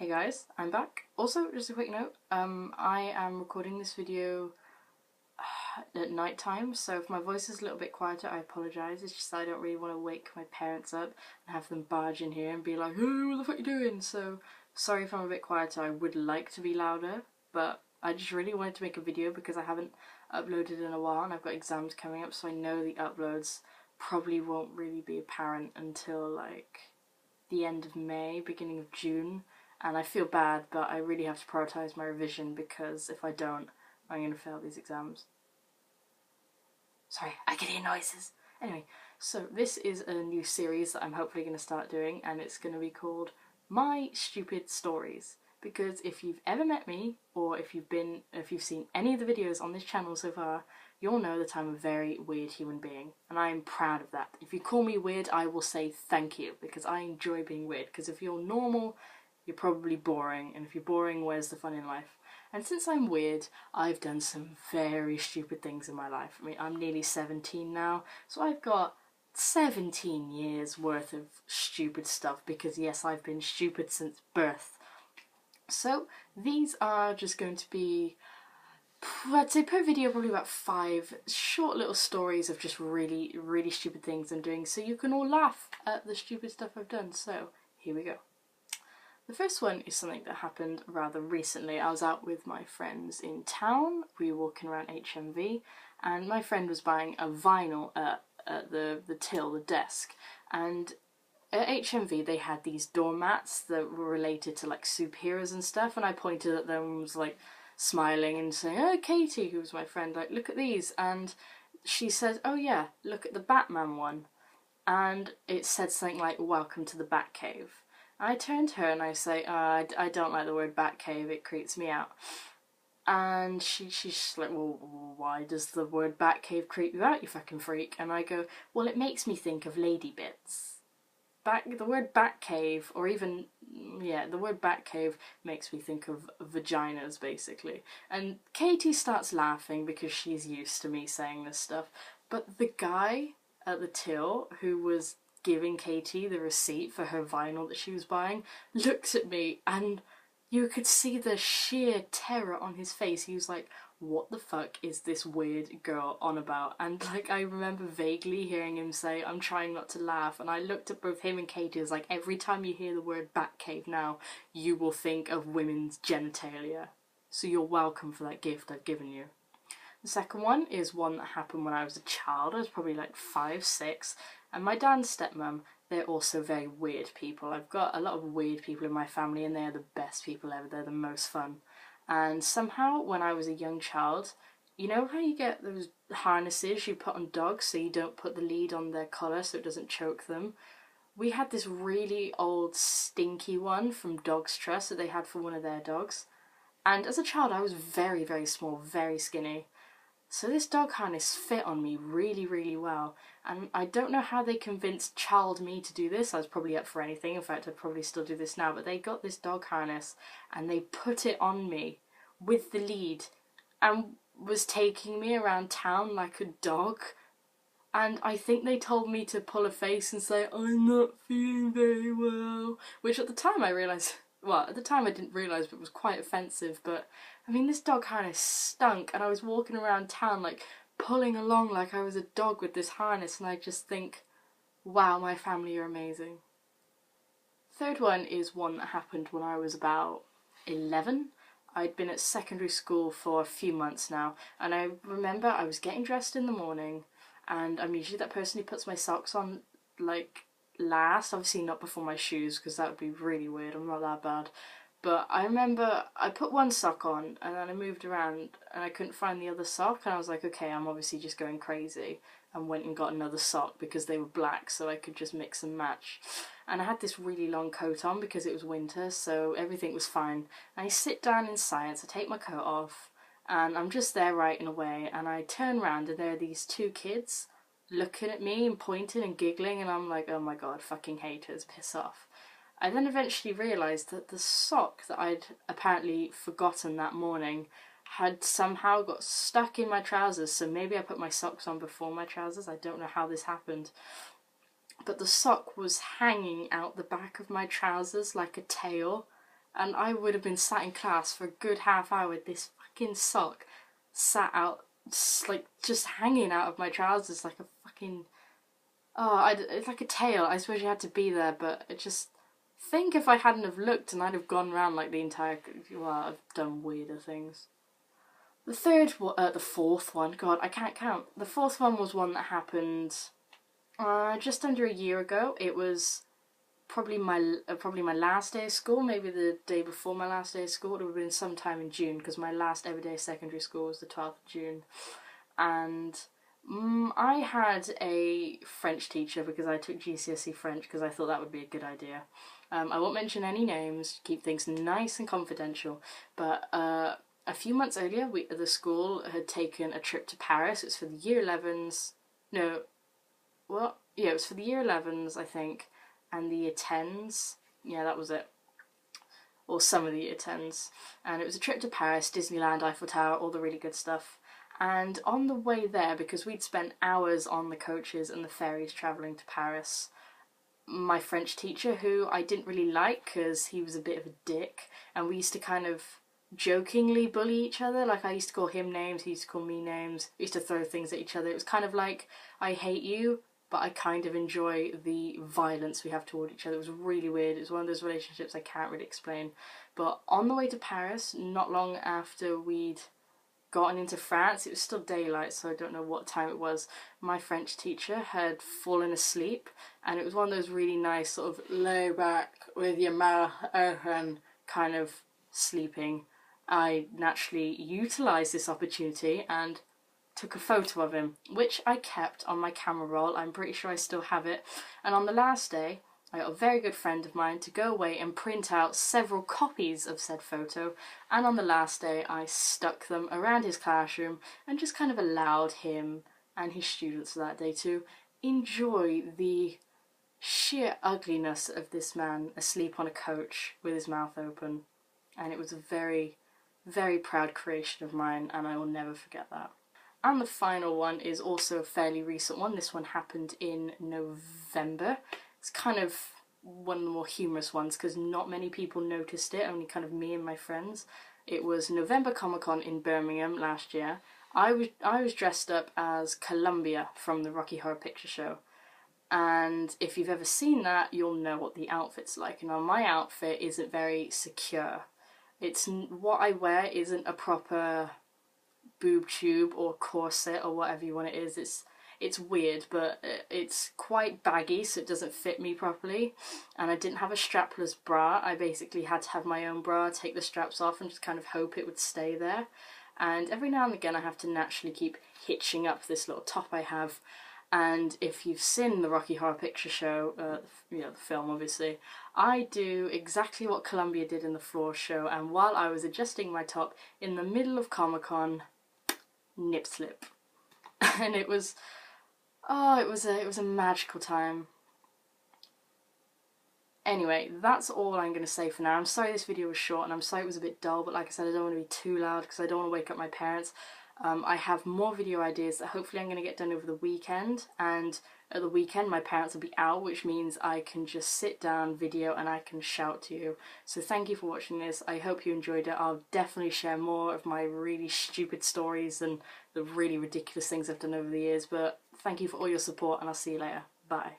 Hey guys, I'm back. Also, just a quick note, I am recording this video at night time, so if my voice is a little bit quieter, I apologise. It's just I don't really want to wake my parents up and have them barge in here and be like, hey, what the fuck are you doing? So, sorry if I'm a bit quieter. I would like to be louder, but I just really wanted to make a video because I haven't uploaded in a while and I've got exams coming up, so I know the uploads probably won't really be apparent until like the end of May, beginning of June. And I feel bad, but I really have to prioritise my revision because if I don't, I'm going to fail these exams. Sorry, I can hear noises. Anyway, so this is a new series that I'm hopefully going to start doing, and it's going to be called My Stupid Stories. Because if you've ever met me, or if you've seen any of the videos on this channel so far, you'll know that I'm a very weird human being, and I'm proud of that. If you call me weird, I will say thank you, because I enjoy being weird. Because if you're normal, you're probably boring, and if you're boring, where's the fun in life? And since I'm weird, I've done some very stupid things in my life. I mean, I'm nearly 17 now, so I've got 17 years worth of stupid stuff, because yes, I've been stupid since birth. So these are just going to be, I'd say per video, probably about 5 short little stories of just really, really stupid things I'm doing, so you can all laugh at the stupid stuff I've done. So here we go. The first one is something that happened rather recently. I was out with my friends in town, we were walking around HMV, and my friend was buying a vinyl at the till, the desk, and at HMV they had these doormats that were related to like superheroes and stuff, and I pointed at them and was like smiling and saying, oh Katie, who was my friend, like look at these, and she said, oh yeah, look at the Batman one, and it said something like welcome to the Batcave. I turn to her and I say, I don't like the word Batcave, it creeps me out. And she's just like, well, why does the word Batcave creep you out, you fucking freak? And I go, well, it makes me think of lady bits. The word Batcave, or even, yeah, the word Batcave makes me think of vaginas, basically. And Katie starts laughing because she's used to me saying this stuff. But the guy at the till, who was giving Katie the receipt for her vinyl that she was buying, looked at me and you could see the sheer terror on his face. He was like, what the fuck is this weird girl on about? And like, I remember vaguely hearing him say, I'm trying not to laugh, and I looked at both him and Katie as like, every time you hear the word Batcave now, you will think of women's genitalia. So you're welcome for that gift I've given you. The second one is one that happened when I was a child. I was probably like 5, 6, and my dad and stepmom, they're also very weird people. I've got a lot of weird people in my family, and they're the best people ever. They're the most fun. And somehow, when I was a young child, you know how you get those harnesses you put on dogs so you don't put the lead on their collar so it doesn't choke them? We had this really old stinky one from Dog's Trust that they had for one of their dogs. And as a child, I was very, very small, very skinny. So this dog harness fit on me really, really well, and I don't know how they convinced child me to do this. I was probably up for anything. In fact, I'd probably still do this now, but they got this dog harness and they put it on me with the lead and was taking me around town like a dog. And I think they told me to pull a face and say, I'm not feeling very well, which at the time I realised, well, at the time I didn't realise, but it was quite offensive. But I mean, this dog harness stunk, and I was walking around town like pulling along like I was a dog with this harness, and I just think, wow, my family are amazing. Third one is one that happened when I was about 11. I'd been at secondary school for a few months now, and I remember I was getting dressed in the morning, and I'm usually that person who puts my socks on like last, obviously not before my shoes because that would be really weird, I'm not that bad. But I remember I put one sock on and then I moved around and I couldn't find the other sock, and I was like, okay, I'm obviously just going crazy, and went and got another sock because they were black so I could just mix and match. And I had this really long coat on because it was winter, so everything was fine. And I sit down in science, I take my coat off, and I'm just there writing away, and I turn around and there are these 2 kids looking at me and pointing and giggling, and I'm like, oh my god, fucking haters, piss off. I then eventually realised that the sock that I'd apparently forgotten that morning had somehow got stuck in my trousers, so maybe I put my socks on before my trousers, I don't know how this happened. But the sock was hanging out the back of my trousers like a tail, and I would have been sat in class for a good half hour with this fucking sock sat out, like, just hanging out of my trousers like a fucking, it's like a tail. I suppose you had to be there, but it just, think if I hadn't have looked and I'd have gone around like the entire, well, I've done weirder things. The fourth one, God, I can't count. The fourth one was one that happened just under a year ago. It was probably my last day of school, maybe the day before my last day of school. It would have been sometime in June, because my last ever day of secondary school was the 12th of June. And I had a French teacher, because I took GCSE French because I thought that would be a good idea. I won't mention any names, keep things nice and confidential, but a few months earlier, the school had taken a trip to Paris. It was for the year 11s. No, what? Yeah, it was for the year 11s, I think, and the year 10s. Yeah, that was it. Or some of the year 10s. And it was a trip to Paris, Disneyland, Eiffel Tower, all the really good stuff. And on the way there, because we'd spent hours on the coaches and the ferries travelling to Paris, my French teacher, who I didn't really like because he was a bit of a dick, and we used to kind of jokingly bully each other. Like, I used to call him names, he used to call me names, we used to throw things at each other. It was kind of like, I hate you, but I kind of enjoy the violence we have toward each other. It was really weird. It was one of those relationships I can't really explain. But on the way to Paris, not long after we'd gotten into France, it was still daylight, so I don't know what time it was, my French teacher had fallen asleep, and it was one of those really nice sort of lay back with your mouth open kind of sleeping. I naturally utilised this opportunity and took a photo of him, which I kept on my camera roll. I'm pretty sure I still have it. And on the last day, I got a very good friend of mine to go away and print out several copies of said photo, and on the last day I stuck them around his classroom and just kind of allowed him and his students that day to enjoy the sheer ugliness of this man asleep on a coach with his mouth open. And it was a very, very proud creation of mine, and I will never forget that. And the final one is also a fairly recent one. This one happened in November. It's kind of one of the more humorous ones because not many people noticed it, only kind of me and my friends. It was November Comic Con in Birmingham last year. I was dressed up as Columbia from the Rocky Horror Picture Show. And if you've ever seen that, you'll know what the outfit's like. Now, my outfit isn't very secure. What I wear isn't a proper boob tube or corset or whatever you want it is. It's weird, but it's quite baggy, so it doesn't fit me properly. And I didn't have a strapless bra. I basically had to have my own bra, take the straps off and just kind of hope it would stay there. And every now and again I have to naturally keep hitching up this little top I have. And if you've seen the Rocky Horror Picture Show, the film obviously, I do exactly what Columbia did in the floor show, and while I was adjusting my top in the middle of Comic-Con, nip slip. And it was a magical time. Anyway, that's all I'm going to say for now. I'm sorry this video was short, and I'm sorry it was a bit dull, but like I said, I don't want to be too loud because I don't want to wake up my parents. I have more video ideas that hopefully I'm going to get done over the weekend, and at the weekend my parents will be out, which means I can just sit down, video, and I can shout to you. So thank you for watching this. I hope you enjoyed it. I'll definitely share more of my really stupid stories and the really ridiculous things I've done over the years, but thank you for all your support, and I'll see you later. Bye.